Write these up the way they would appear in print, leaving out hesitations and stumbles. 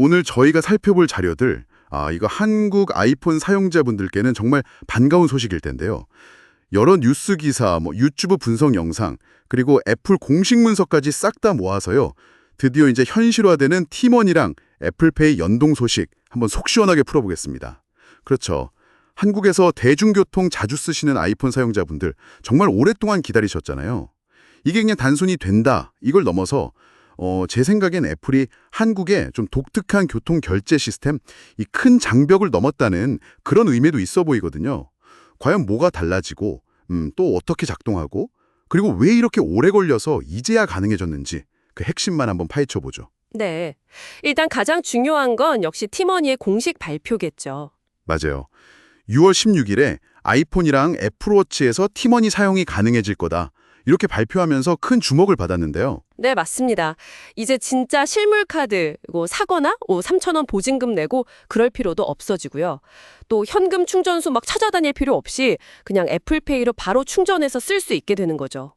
오늘 저희가 살펴볼 자료들, 이거 한국 아이폰 사용자분들께는 정말 반가운 소식일 텐데요. 여러 뉴스 기사, 유튜브 분석 영상, 그리고 애플 공식 문서까지 싹 다 모아서요. 드디어 이제 현실화되는 T-money랑 애플페이 연동 소식 한번 속 시원하게 풀어보겠습니다. 그렇죠. 한국에서 대중교통 자주 쓰시는 아이폰 사용자분들 정말 오랫동안 기다리셨잖아요. 이게 그냥 단순히 된다, 이걸 넘어서 제 생각엔 애플이 한국의 좀 독특한 교통 결제 시스템, 이 큰 장벽을 넘었다는 그런 의미도 있어 보이거든요. 과연 뭐가 달라지고, 또 어떻게 작동하고, 그리고 왜 이렇게 오래 걸려서 이제야 가능해졌는지 그 핵심만 한번 파헤쳐보죠. 네. 일단 가장 중요한 건 역시 티머니의 공식 발표겠죠. 맞아요. 6월 16일에 아이폰이랑 애플워치에서 티머니 사용이 가능해질 거다. 이렇게 발표하면서 큰 주목을 받았는데요. 네, 맞습니다. 이제 진짜 실물 카드 사거나 3,000원 보증금 내고 그럴 필요도 없어지고요. 또 현금 충전소 막 찾아다닐 필요 없이 그냥 애플페이로 바로 충전해서 쓸 수 있게 되는 거죠.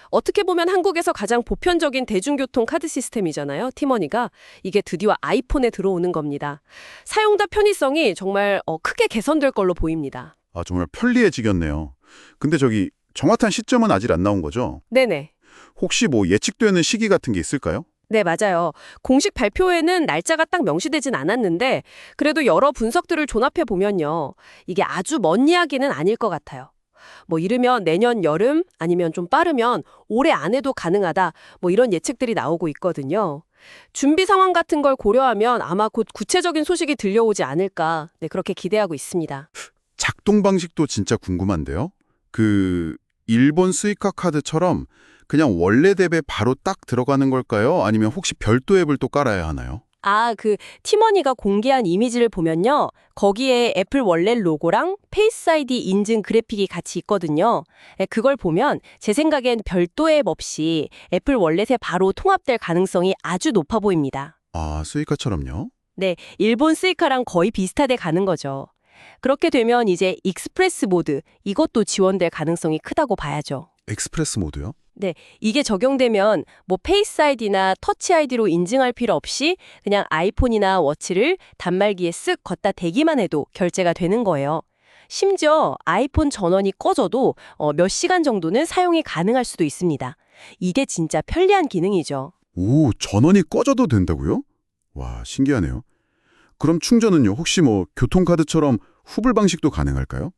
어떻게 보면 한국에서 가장 보편적인 대중교통 카드 시스템이잖아요, 티머니가. 이게 드디어 아이폰에 들어오는 겁니다. 사용자 편의성이 정말 크게 개선될 걸로 보입니다. 정말 편리해지겠네요. 근데 정확한 시점은 아직 안 나온 거죠? 네네. 혹시 예측되는 시기 같은 게 있을까요? 네, 맞아요. 공식 발표에는 날짜가 딱 명시되진 않았는데 그래도 여러 분석들을 종합해 보면요. 이게 아주 먼 이야기는 아닐 것 같아요. 이르면 내년 여름 아니면 좀 빠르면 올해 안에도 가능하다. 이런 예측들이 나오고 있거든요. 준비 상황 같은 걸 고려하면 아마 곧 구체적인 소식이 들려오지 않을까. 네, 그렇게 기대하고 있습니다. 작동 방식도 진짜 궁금한데요. 일본 스이카 카드처럼 그냥 원래 앱에 바로 딱 들어가는 걸까요? 아니면 혹시 별도 앱을 또 깔아야 하나요? 티머니가 공개한 이미지를 보면요. 거기에 애플 월렛 로고랑 페이스 아이디 인증 그래픽이 같이 있거든요. 그걸 보면 제 생각엔 별도 앱 없이 애플 월렛에 바로 통합될 가능성이 아주 높아 보입니다. 스이카처럼요? 네, 일본 스이카랑 거의 비슷하게 가는 거죠. 그렇게 되면 이제 익스프레스 모드, 이것도 지원될 가능성이 크다고 봐야죠. 익스프레스 모드요? 네, 이게 적용되면 페이스 아이디나 터치 아이디로 인증할 필요 없이 그냥 아이폰이나 워치를 단말기에 쓱 걷다 대기만 해도 결제가 되는 거예요. 심지어 아이폰 전원이 꺼져도 몇 시간 정도는 사용이 가능할 수도 있습니다. 이게 진짜 편리한 기능이죠. 전원이 꺼져도 된다고요? 와, 신기하네요. 그럼 충전은요? 혹시 교통카드처럼 후불 방식도 가능할까요?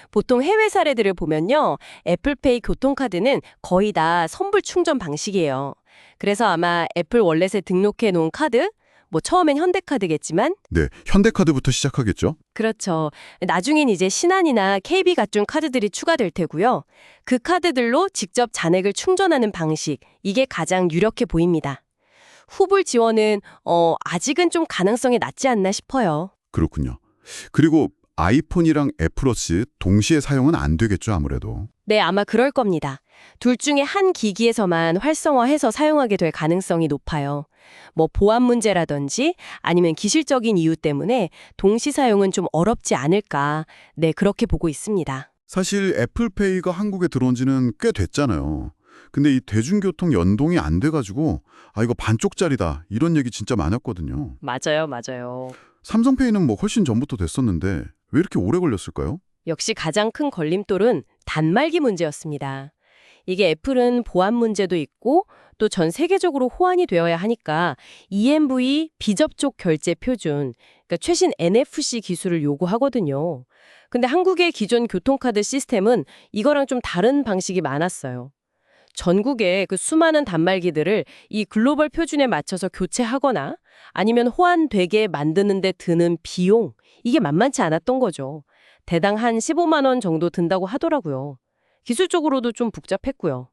보통 해외 사례들을 보면요. 애플페이 교통카드는 거의 다 선불 충전 방식이에요. 그래서 아마 애플 월렛에 등록해 놓은 카드, 처음엔 현대카드겠지만 네, 현대카드부터 시작하겠죠? 그렇죠. 나중엔 이제 신한이나 KB 같은 카드들이 추가될 테고요. 그 카드들로 직접 잔액을 충전하는 방식, 이게 가장 유력해 보입니다. 후불 지원은 아직은 좀 가능성이 낮지 않나 싶어요. 그렇군요. 그리고 아이폰이랑 애플워치 동시에 사용은 안 되겠죠, 아무래도. 네, 아마 그럴 겁니다. 둘 중에 한 기기에서만 활성화해서 사용하게 될 가능성이 높아요. 보안 문제라든지 아니면 기술적인 이유 때문에 동시 사용은 좀 어렵지 않을까. 네, 그렇게 보고 있습니다. 사실 애플페이가 한국에 들어온 지는 꽤 됐잖아요. 근데 이 대중교통 연동이 안 돼가지고 이거 반쪽짜리다 이런 얘기 진짜 많았거든요. 맞아요. 삼성페이는 훨씬 전부터 됐었는데 왜 이렇게 오래 걸렸을까요? 역시 가장 큰 걸림돌은 단말기 문제였습니다. 이게 애플은 보안 문제도 있고 또 전 세계적으로 호환이 되어야 하니까 EMV 비접촉 결제 표준, 그러니까 최신 NFC 기술을 요구하거든요. 근데 한국의 기존 교통카드 시스템은 이거랑 좀 다른 방식이 많았어요. 전국의 그 수많은 단말기들을 이 글로벌 표준에 맞춰서 교체하거나 아니면 호환되게 만드는 데 드는 비용, 이게 만만치 않았던 거죠. 대당 한 15만 원 정도 든다고 하더라고요. 기술적으로도 좀 복잡했고요.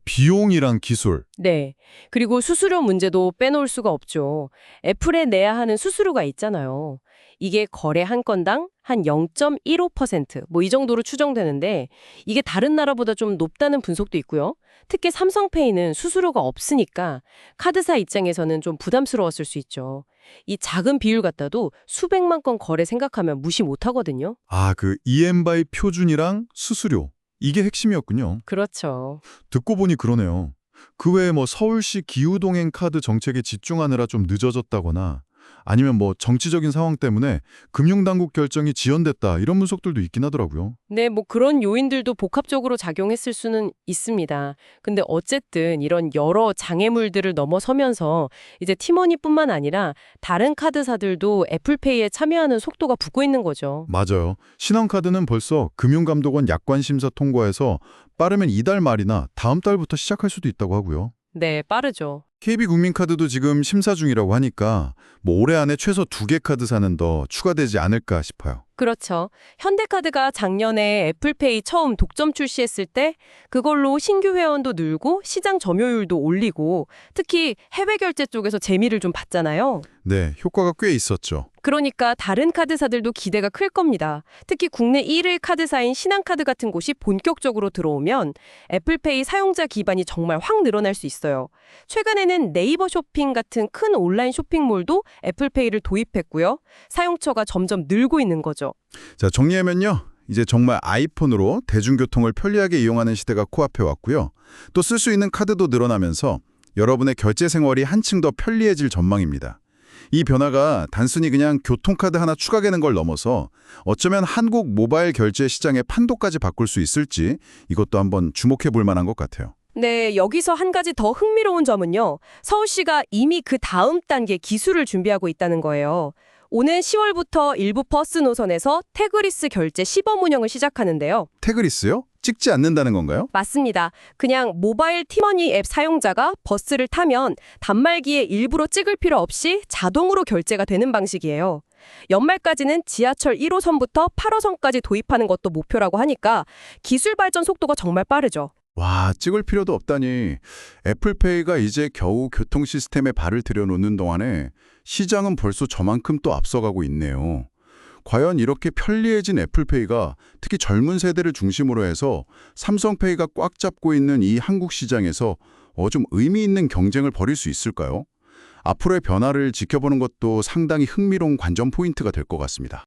비용이랑 기술. 네. 그리고 수수료 문제도 빼놓을 수가 없죠. 애플에 내야 하는 수수료가 있잖아요. 이게 거래 한 건당 한 0.15%, 이 정도로 추정되는데 이게 다른 나라보다 좀 높다는 분석도 있고요. 특히 삼성페이는 수수료가 없으니까 카드사 입장에서는 좀 부담스러웠을 수 있죠. 이 작은 비율 같아도 수백만 건 거래 생각하면 무시 못하거든요. 그 EMBI 표준이랑 수수료. 이게 핵심이었군요. 그렇죠. 듣고 보니 그러네요. 그 외에 서울시 기후동행 카드 정책에 집중하느라 좀 늦어졌다거나 아니면 뭐 정치적인 상황 때문에 금융당국 결정이 지연됐다 이런 분석들도 있긴 하더라고요. 네, 뭐 그런 요인들도 복합적으로 작용했을 수는 있습니다. 근데 어쨌든 이런 여러 장애물들을 넘어서면서 이제 티머니뿐만 아니라 다른 카드사들도 애플페이에 참여하는 속도가 붙고 있는 거죠. 맞아요. 신한카드는 벌써 금융감독원 약관심사 통과해서 빠르면 이달 말이나 다음 달부터 시작할 수도 있다고 하고요. 네, 빠르죠. KB국민카드도 지금 심사 중이라고 하니까 뭐 올해 안에 최소 2개 카드사는 더 추가되지 않을까 싶어요. 그렇죠. 현대카드가 작년에 애플페이 처음 독점 출시했을 때 그걸로 신규 회원도 늘고 시장 점유율도 올리고 특히 해외 결제 쪽에서 재미를 좀 봤잖아요. 네, 효과가 꽤 있었죠. 그러니까 다른 카드사들도 기대가 클 겁니다. 특히 국내 1위 카드사인 신한카드 같은 곳이 본격적으로 들어오면 애플페이 사용자 기반이 정말 확 늘어날 수 있어요. 최근에는 네이버 쇼핑 같은 큰 온라인 쇼핑몰도 애플페이를 도입했고요. 사용처가 점점 늘고 있는 거죠. 자, 정리하면요. 이제 정말 아이폰으로 대중교통을 편리하게 이용하는 시대가 코앞에 왔고요. 또 쓸 수 있는 카드도 늘어나면서 여러분의 결제 생활이 한층 더 편리해질 전망입니다. 이 변화가 단순히 그냥 교통카드 하나 추가되는 걸 넘어서 어쩌면 한국 모바일 결제 시장의 판도까지 바꿀 수 있을지 이것도 한번 주목해 볼 만한 것 같아요. 네, 여기서 한 가지 더 흥미로운 점은요. 서울시가 이미 그 다음 단계 기술을 준비하고 있다는 거예요. 오는 10월부터 일부 버스 노선에서 태그리스 결제 시범 운영을 시작하는데요. 태그리스요? 찍지 않는다는 건가요? 맞습니다. 그냥 모바일 티머니 앱 사용자가 버스를 타면 단말기에 일부러 찍을 필요 없이 자동으로 결제가 되는 방식이에요. 연말까지는 지하철 1호선부터 8호선까지 도입하는 것도 목표라고 하니까 기술 발전 속도가 정말 빠르죠. 와, 찍을 필요도 없다니. 애플페이가 이제 겨우 교통 시스템에 발을 들여놓는 동안에 시장은 벌써 저만큼 또 앞서가고 있네요. 과연 이렇게 편리해진 애플페이가 특히 젊은 세대를 중심으로 해서 삼성페이가 꽉 잡고 있는 이 한국 시장에서 좀 의미 있는 경쟁을 벌일 수 있을까요? 앞으로의 변화를 지켜보는 것도 상당히 흥미로운 관전 포인트가 될 것 같습니다.